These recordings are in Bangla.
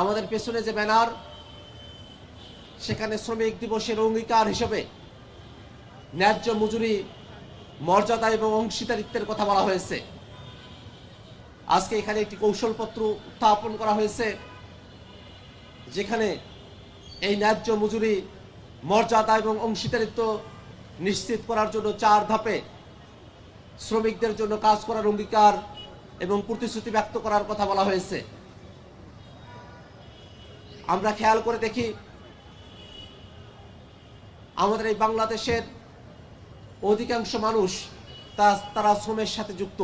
আমাদের পেছনে যে ব্যানার, সেখানে শ্রমিক দিবসের অঙ্গীকার হিসেবে ন্যায্য মজুরি, মর্যাদা এবং অংশীদারিত্বের কথা বলা হয়েছে। আজকে এখানে একটি কৌশলপত্র উত্থাপন করা হয়েছে, যেখানে এই ন্যায্য মজুরি, মর্যাদা এবং অংশীদারিত্ব নিশ্চিত করার জন্য 4 ধাপে শ্রমিকদের জন্য কাজ করার অঙ্গীকার এবং প্রতিশ্রুতি ব্যক্ত করার কথা বলা হয়েছে। আমরা খেয়াল করে দেখি, আমাদের এই বাংলাদেশের অধিকাংশ মানুষ তারা শ্রমের সাথে যুক্ত,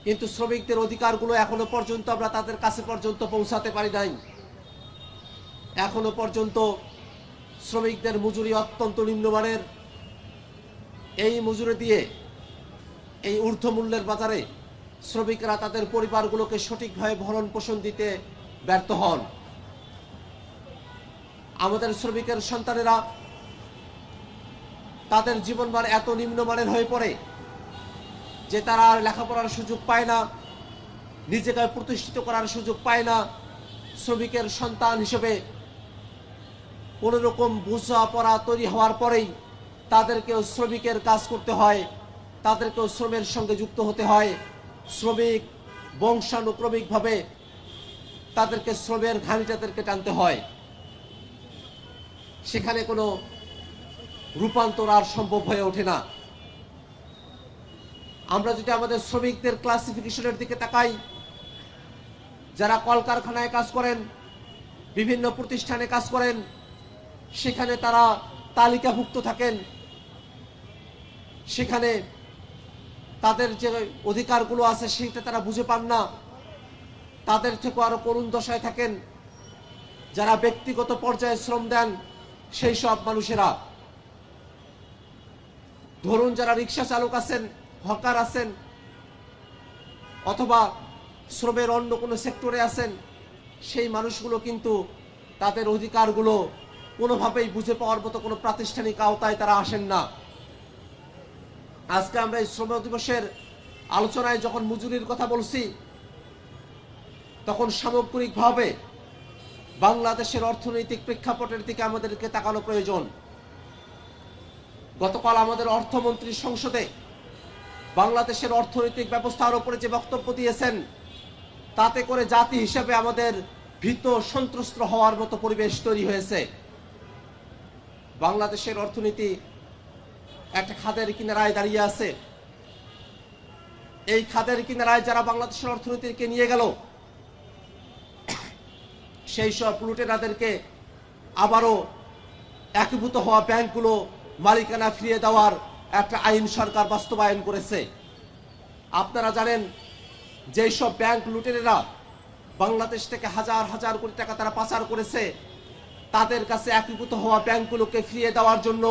কিন্তু শ্রমিকদের অধিকারগুলো এখনো পর্যন্ত আমরা তাদের কাছে পর্যন্ত পৌঁছাতে পারি নাই। এখনো পর্যন্ত শ্রমিকদের মজুরি অত্যন্ত নিম্নমানের। এই মজুরি দিয়ে এই ঊর্ধ্বমূল্যের বাজারে শ্রমিকরা তাদের পরিবারগুলোকে সঠিকভাবে ভরণ পোষণ দিতে ব্যর্থ হন। আমাদের শ্রমিকের সন্তানেরা তাদের জীবনমান এত নিম্নমানের হয়ে পড়ে যে তারা আর লেখাপড়ার সুযোগ পায় না, নিজেকে প্রতিষ্ঠিত করার সুযোগ পায় না। শ্রমিকের সন্তান হিসেবে কোনো রকম বোঝাপড়া তৈরি হওয়ার পরেই তাদেরকেও শ্রমিকের কাজ করতে হয়, তাদেরকেও শ্রমের সঙ্গে যুক্ত হতে হয়। শ্রমিক বংশানুক্রমিকভাবে তাদেরকে শ্রমের ঘানি তাদেরকে টানতে হয়। সেখানে কোনো রূপান্তর আর সম্ভব হয়ে ওঠে না। আমরা যদি আমাদের শ্রমিকদের ক্লাসিফিকেশনের দিকে তাকাই, যারা কলকারখানায় কাজ করেন, বিভিন্ন প্রতিষ্ঠানে কাজ করেন, সেখানে তারা তালিকাভুক্ত থাকেন। সেখানে তাদের যে অধিকারগুলো আছে সেটা তারা বুঝে পান না, তাদের থেকে আরো করুণ দশায় থাকেন। যারা ব্যক্তিগত পর্যায়ে শ্রম দেন সেই সব মানুষেরা, ধরুন যারা রিক্সা চালক আছেন, হকার আছেন, অথবা শ্রমের অন্য কোনো সেক্টরে আছেন, সেই মানুষগুলো কিন্তু তাদের অধিকারগুলো কোনোভাবেই বুঝে পাওয়ার মতো কোনো প্রাতিষ্ঠানিক আওতায় তারা আসেন না। আজকে আমরা এই শ্রম দিবসের আলোচনায় যখন মজুরির কথা বলছি, তখন সামগ্রিকভাবে বাংলাদেশের অর্থনৈতিক প্রেক্ষাপটের দিকে আমাদেরকে তাকানো প্রয়োজন। গতকাল আমাদের অর্থমন্ত্রী সংসদে বাংলাদেশের অর্থনৈতিক ব্যবস্থার উপরে যে বক্তব্য দিয়েছেন, তাতে করে জাতি হিসেবে আমাদের ভীত সন্ত্রস্ত হওয়ার মতো পরিবেশ তৈরি হয়েছে। বাংলাদেশের অর্থনীতি একটা খাদের কিনারায় দাঁড়িয়ে আছে। এই খাদের কিনারায় যারা বাংলাদেশের অর্থনীতিকে নিয়ে গেল, সেই সব লুটেরাদেরকে আবারও একীভূত হওয়া ব্যাংকগুলো মালিকানা ফিরিয়ে দেওয়ার একটা আইন সরকার বাস্তবায়ন করেছে। আপনারা জানেন, যেই সব ব্যাংক লুটেরেরা বাংলাদেশ থেকে হাজার হাজার কোটি টাকা তারা পাচার করেছে, তাদের কাছে একীভূত হওয়া ব্যাংকগুলোকে ফিরিয়ে দেওয়ার জন্য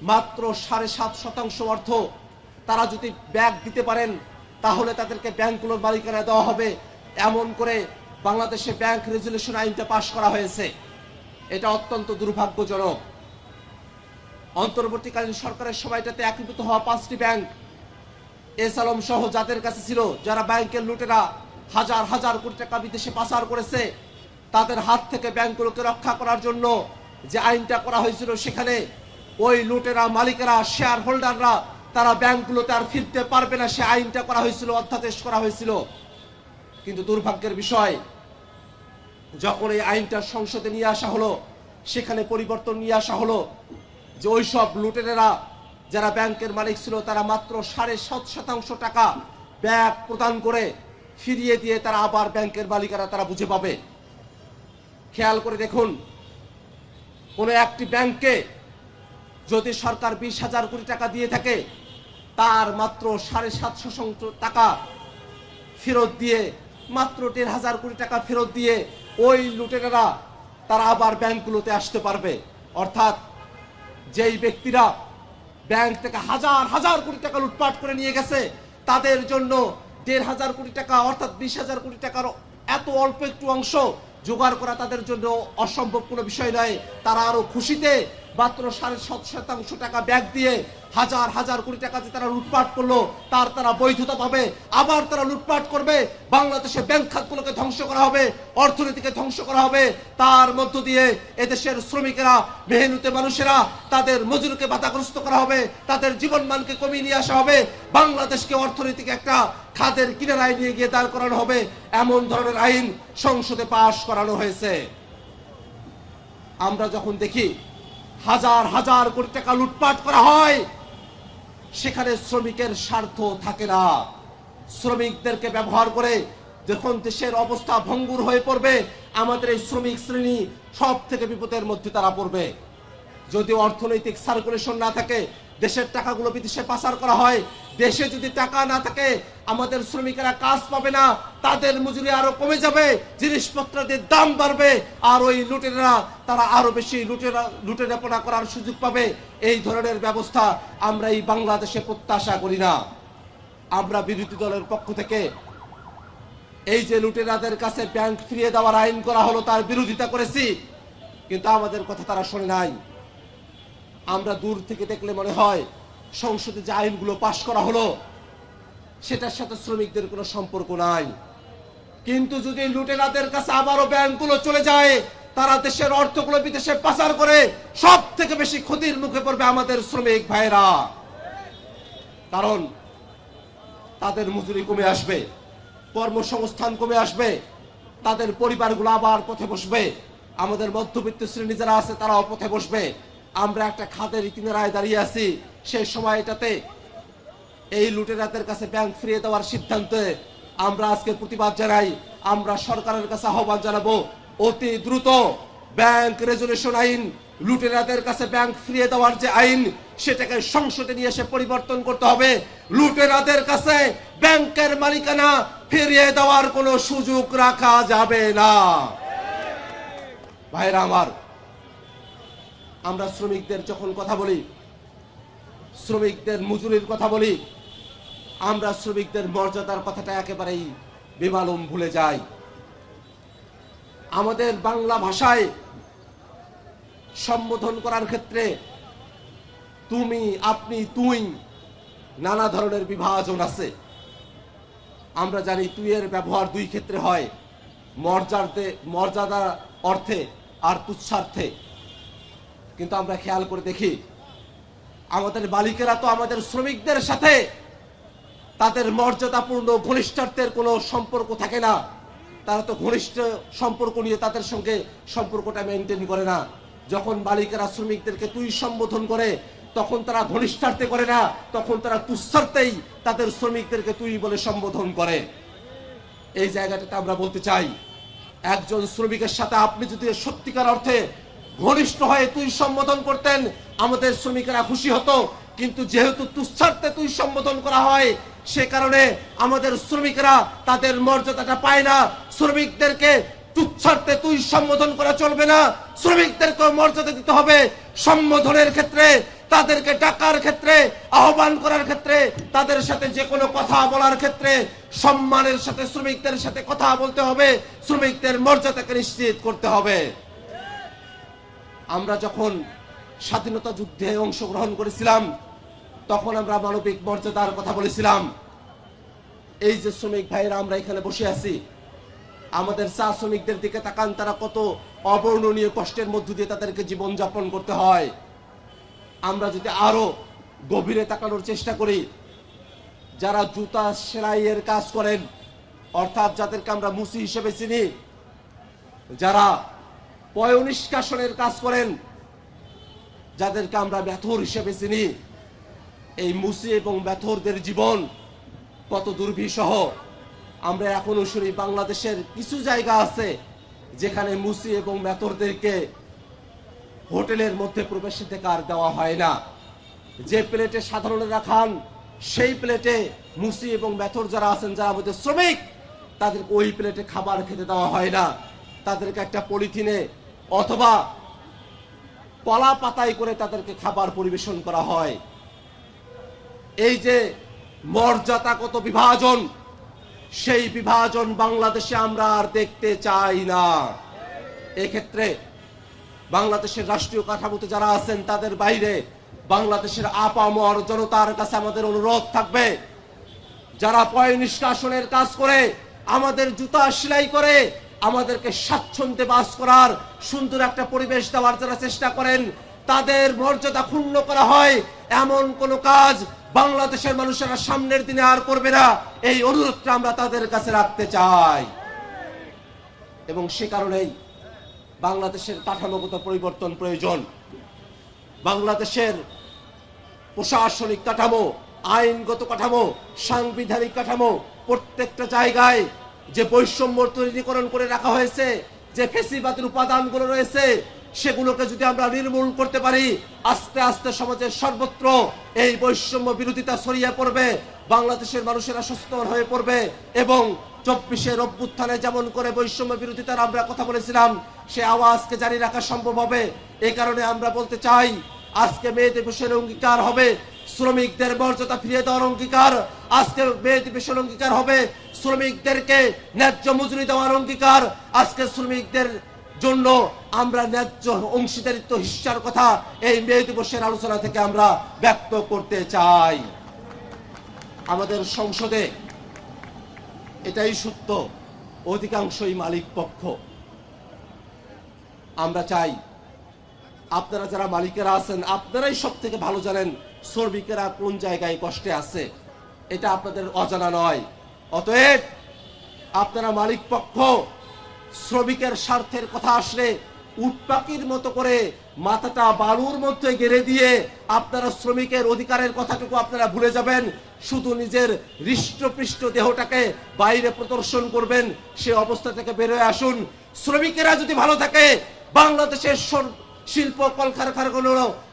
মাত্র 7.5% অর্থ তারা যদি ব্যাক দিতে পারেন, তাহলে তাদেরকে ব্যাংকগুলোর মালিকানা দেওয়া হবে। এমন করে বাংলাদেশে ব্যাংক রেজুলেশন আইনটা পাশ করা হয়েছে। এটা অত্যন্ত দুর্ভাগ্যজনক। অন্তর্বর্তীকালীন সরকারের সময়টাতে একীভূত হওয়া 5টি ব্যাংক, এস আলম সহ যাদের কাছে ছিল, যারা ব্যাংকের লুটেরা হাজার হাজার কোটি টাকা বিদেশে পাচার করেছে, তাদের হাত থেকে ব্যাংকগুলোকে রক্ষা করার জন্য যে আইনটা করা হয়েছিল, সেখানে ওই লুটেরা মালিকেরা, শেয়ার হোল্ডাররা তারা ব্যাংকগুলোতে আর ফিরতে পারবে না, সে আইনটা করা হয়েছিল, অধ্যাদেশ করা হয়েছিল। কিন্তু দুর্ভাগ্যের বিষয়, যখন এই আইনটা সংসদে নিয়ে আসা হলো, সেখানে পরিবর্তন নিয়ে আসা হলো যে ওই সব লুটেরেরা যারা ব্যাংকের মালিক ছিল, তারা মাত্র 7.5% টাকা ব্যাক প্রদান করে ফিরিয়ে দিয়ে তারা আবার ব্যাংকের মালিকানা তারা বুঝে পাবে। খেয়াল করে দেখুন, কোন একটি ব্যাংকে যদি সরকার 20,000 কোটি টাকা দিয়ে থাকে, তার মাত্র 750 টাকা ফেরত দিয়ে, মাত্র 1,500 কোটি টাকা ফেরত দিয়ে ওই লুটেরারা তারা আবার ব্যাংকগুলোতে আসতে পারবে। অর্থাৎ যেই ব্যক্তিরা ব্যাংক থেকে হাজার হাজার কোটি টাকা লুটপাট করে নিয়ে গেছে, তাদের জন্য 1,500 কোটি টাকা অর্থাৎ 20,000 কোটি টাকার এত অল্প একটু অংশ জোগাড় করা তাদের জন্য অসম্ভব কোনো বিষয় নয়। তারা আরো খুশিতে মাত্র 7.5% টাকা ব্যাগ দিয়ে হাজার হাজার কোটি টাকা যে তারা লুটপাট করলো তারা বৈধতা পাবে, আবার তারা লুটপাট করবে। বাংলাদেশে ব্যাংক খাতগুলোকে ধ্বংস করা হবে, অর্থনীতিকে ধ্বংস করা হবে। তার মধ্য দিয়ে এদেশের শ্রমিকেরা, মেহনতি মানুষেরা, তাদের মজুরিকে বাধাগ্রস্ত করা হবে, তাদের জীবনমানকে কমিয়ে নিয়ে আসা হবে। বাংলাদেশকে অর্থনীতিকে একটা খাদের কিনারায় নিয়ে গিয়ে দাঁড় করানো হবে, এমন ধরনের আইন সংসদে পাশ করানো হয়েছে। আমরা যখন দেখি হাজার হাজার কোটি টাকা লুটপাট করা হয়, সেখানে শ্রমিকের স্বার্থ থাকে না। শ্রমিকদেরকে ব্যবহার করে যখন দেশের অবস্থা ভঙ্গুর হয়ে পড়বে, আমাদের এই শ্রমিক শ্রেণী সব থেকে বিপদের মধ্যে তারা পড়বে। যদি অর্থনৈতিক সার্কুলেশন না থাকে, দেশের টাকাগুলো বিদেশে পাচার করা হয়, দেশে যদি টাকা না থাকে আমাদের শ্রমিকেরা কাজ পাবে না, তাদের মজুরি আরো কমে যাবে, জিনিসপত্রের দাম বাড়বে, আর ওই লুটেরা তারা আরো বেশি লুটেরাপনা করার সুযোগ পাবে। এই ধরনের ব্যবস্থা আমরা এই বাংলাদেশে প্রত্যাশা করি না। আমরা বিরোধী দলের পক্ষ থেকে এই যে লুটেরাদের কাছে ব্যাংক ফিরিয়ে দেওয়ার আইন করা হলো তার বিরোধিতা করেছি, কিন্তু আমাদের কথা তারা শোনে নাই। আমরা দূর থেকে দেখলে মনে হয় সংসদে যে আইনগুলো পাশ করা হলো সেটার সাথে শ্রমিকদের কোনো সম্পর্ক নাই। কিন্তু যদি লুটেরাদের কাছে আবারও ব্যাংকগুলো চলে যায়, তারা দেশের অর্থগুলো বিদেশে পাচার করে, সব থেকে বেশি ক্ষতির মুখে পড়বে আমাদের শ্রমিক ভাইরা। কারণ তাদের মজুরি কমে আসবে, কর্মসংস্থান কমে আসবে, তাদের পরিবারগুলো আবার পথে বসবে, আমাদের মধ্যবিত্ত শ্রেণী যারা আছে তারাও পথে বসবে। আমরা একটা খাদের কিনারায় দাঁড়িয়ে আছি, সেই সময়টাতে এই লুটেরাদের কাছে ব্যাংক ফিরিয়ে দেওয়ার সিদ্ধান্তে আমরা আজকে প্রতিবাদ জানাই। আমরা সরকারের কাছে আহ্বান জানাবো, অতি দ্রুত ব্যাংক রেজুলেশন আইন, লুটেরাদের কাছে ব্যাংক ফিরিয়ে দেওয়ার যে আইন, সেটাকে সংসদে নিয়ে এসে পরিবর্তন করতে হবে। লুটেরাদের কাছে ব্যাংকের মালিকানা ফিরিয়ে দেওয়ার কোনো সুযোগ রাখা যাবে না। ভাইরা আমার, আমরা শ্রমিকদের যখন কথা বলি, শ্রমিকদের মজুরির কথা বলি, আমরা শ্রমিকদের মর্যাদার কথাটা একেবারেই বেমালুম ভুলে যাই। আমাদের বাংলা ভাষায় সম্বোধন করার ক্ষেত্রে তুমি, আপনি, তুই নানা ধরনের বিভাজন আছে। আমরা জানি তুই এর ব্যবহার দুই ক্ষেত্রে হয়, মর্যাদা অর্থে আর তুচ্ছার্থে। কিন্তু আমরা খেয়াল করে দেখি আমাদের মালিকেরা তো আমাদের শ্রমিকদের সাথে তাদের মর্যাদাপূর্ণ ঘনিষ্ঠত্বের কোনো সম্পর্ক থাকে না। তারা তো ঘনিষ্ঠ সম্পর্ক নিয়ে তাদের সঙ্গে সম্পর্কটা মেনটেন করে না। যখন মালিকেরা শ্রমিকদেরকে তুই সম্বোধন করে তখন তারা ঘনিষ্ঠার্থে করে না, তখন তারা তুচ্ছার্থেই তাদের শ্রমিকদেরকে তুই বলে সম্বোধন করে। এই জায়গাটাতে আমরা বলতে চাই, একজন শ্রমিকের সাথে আপনি যদি সত্যিকার অর্থে ঘনিষ্ঠ হয়ে তুই সম্বোধন করতেন, আমাদের শ্রমিকেরা খুশি হতো। কিন্তু যেহেতু তুচ্ছার্থে তুই সম্বোধন করা হয়, সে কারণে আমাদের শ্রমিকেরা তাদের মর্যাদাটা পায় না। শ্রমিকদেরকে তুচ্ছার্থে তুই সম্বোধন করা চলবে না, শ্রমিকদেরকে মর্যাদা দিতে হবে। সম্বোধনের ক্ষেত্রে, তাদেরকে ডাকার ক্ষেত্রে, আহ্বান করার ক্ষেত্রে, তাদের সাথে যে কোনো কথা বলার ক্ষেত্রে সম্মানের সাথে শ্রমিকদের সাথে কথা বলতে হবে, শ্রমিকদের মর্যাদাকে নিশ্চিত করতে হবে। আমরা যখন স্বাধীনতা যুদ্ধে অংশগ্রহণ করেছিলাম তখন আমরা মানবিক মর্যাদার কথা বলেছিলাম। এই যে শ্রমিক ভাইরা আমরা এখানে বসে আছি, আমাদের চা শ্রমিকদের দিকে তাকান, তারা কত অবর্ণনীয় কষ্টের মধ্য দিয়ে তাদেরকে জীবন যাপন করতে হয়। আমরা যদি আরো গভীরে তাকানোর চেষ্টা করি, যারা জুতা সেলাইয়ের কাজ করেন, অর্থাৎ যাদেরকে আমরা মুসি হিসেবে চিনি, যারা পয়ঃনিষ্কাশনের কাজ করেন, যাদেরকে আমরা মেথর হিসেবে চিনি, এই মুসি এবং মেথরদের জীবন কত দুর্বিষহ। আমরা এখনো শুনি বাংলাদেশের কিছু জায়গা আছে যেখানে মুসি এবং মেথরদেরকে হোটেলের মধ্যে প্রবেশাধিকার দেওয়া হয় না। যে প্লেটে সাধারণেরা খান, সেই প্লেটে মুসি এবং মেথর যারা আছেন, যারা আমাদের শ্রমিক, তাদেরকে ওই প্লেটে খাবার খেতে দেওয়া হয় না। তাদেরকে একটা পলিথিনে অথবা কলা পাতায় করে তাদেরকে খাবার পরিবেশন করা হয়। এই যে মর্যাদাগত বিভাজন, সেই বিভাজন বাংলাদেশে আমরা আর দেখতে চাই না। এক্ষেত্রে বাংলাদেশের রাষ্ট্রীয় কাঠামোতে যারা আছেন তাদের বাইরে বাংলাদেশের আপামর জনতার কাছে আমাদের অনুরোধ থাকবে, যারা পয় নিষ্কাশনের কাজ করে, আমাদের জুতা সেলাই করে, আমাদেরকে স্বাচ্ছন্দ্যে বাস করার সুন্দর একটা পরিবেশ দেওয়ার যারা চেষ্টা করেন, তাদের মর্যাদা ক্ষুণ্ণ করা হয় এমন কোন কাজ বাংলাদেশের মানুষেরা সামনের দিনে আর করবে না, এই অনুরোধটা আমরা তাদের কাছে রাখতে চাই। এবং সে কারণেই বাংলাদেশের কাঠামোগত পরিবর্তন প্রয়োজন। বাংলাদেশের প্রশাসনিক কাঠামো, আইনগত কাঠামো, সাংবিধানিক কাঠামো, প্রত্যেকটা জায়গায় যে বৈষম্য তৈরিকরণ করে রাখা হয়েছে, যে ফ্যাসিবাদের উপাদানগুলো রয়েছে, সেগুলোকে যদি আমরা নির্মূল করতে পারি, আস্তে আস্তে সমাজের সর্বত্র এই বৈষম্য বিরোধিতা ছড়িয়ে পড়বে, বাংলাদেশের মানুষেরা সচেতন হয়ে পড়বে এবং 24-এর অভ্যুত্থানে যেমন করে বৈষম্য বিরোধিতার আমরা কথা বলেছিলাম, সে আওয়াজকে জারি রাখা সম্ভব হবে। এই কারণে আমরা বলতে চাই, আজকে মে দিবসের অঙ্গীকার হবে শ্রমিকদের মর্যাদা ফিরিয়ে দেওয়ার অঙ্গীকার, আজকে মে দিবসের অঙ্গীকার হবে শ্রমিকদেরকে ন্যায্য মজুরি দেওয়ার অঙ্গীকার, আজকে শ্রমিকদের জন্য আমরা ন্যায্য অংশীদারিত্ব হিস্সার কথা এই মে দিবসের আলোচনা থেকে আমরা ব্যক্ত করতে চাই। আমাদের সংসদে এটাই সত্য, অধিকাংশই মালিক পক্ষ। আমরা চাই আপনারা যারা মালিকেরা আছেন, আপনারাই সব থেকে ভালো জানেন শ্রমিকেরা কোন জায়গায় কষ্টে আছে, এটা আপনাদের অজানা নয়। অতএব আপনারা মালিক পক্ষ, শ্রমিকের স্বার্থের কথা আসলে উটপাকির মতো করে মাথাটা বালুর মধ্যে গেড়ে দিয়ে আপনারা শ্রমিকের অধিকারের কথাটুকু আপনারা ভুলে যাবেন, শুধু নিজের হৃষ্টপৃষ্ট দেহটাকে বাইরে প্রদর্শন করবেন। সে অবস্থা থেকে বেরোয় আসুন। শ্রমিকেরা যদি ভালো থাকে, বাংলাদেশের শিল্প কলকারখানাগুলো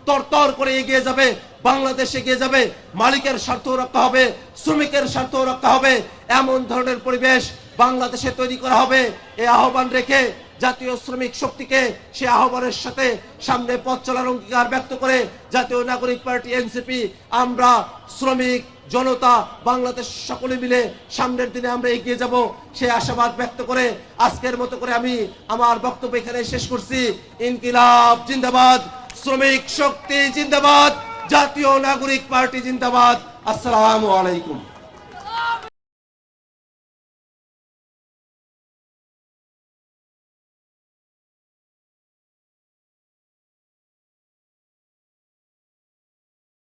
তরতর করে এগিয়ে যাবে, বাংলাদেশ এগিয়ে যাবে, মালিকের স্বার্থ রক্ষা হবে, শ্রমিকের স্বার্থ রক্ষা হবে, এমন ধরনের পরিবেশ বাংলাদেশে তৈরি করা হবে। এই আহ্বান রেখে জাতীয় শ্রমিক শক্তিকে সে আহ্বানের সাথে সামনে পথ চলার অঙ্গীকার ব্যক্ত করে জাতীয় নাগরিক পার্টি এনসিপি, আমরা শ্রমিক জনতা বাংলাদেশ সকলে মিলে সামনের দিনে আমরা এগিয়ে যাব, সে আশাবাদ ব্যক্ত করে আজকের মতো করে আমি আমার বক্তব্য এখানে শেষ করছি। ইনকিলাব জিন্দাবাদ, শ্রমিক শক্তি জিন্দাবাদ, জাতীয় নাগরিক পার্টি জিন্দাবাদ। আসসালামু আলাইকুম।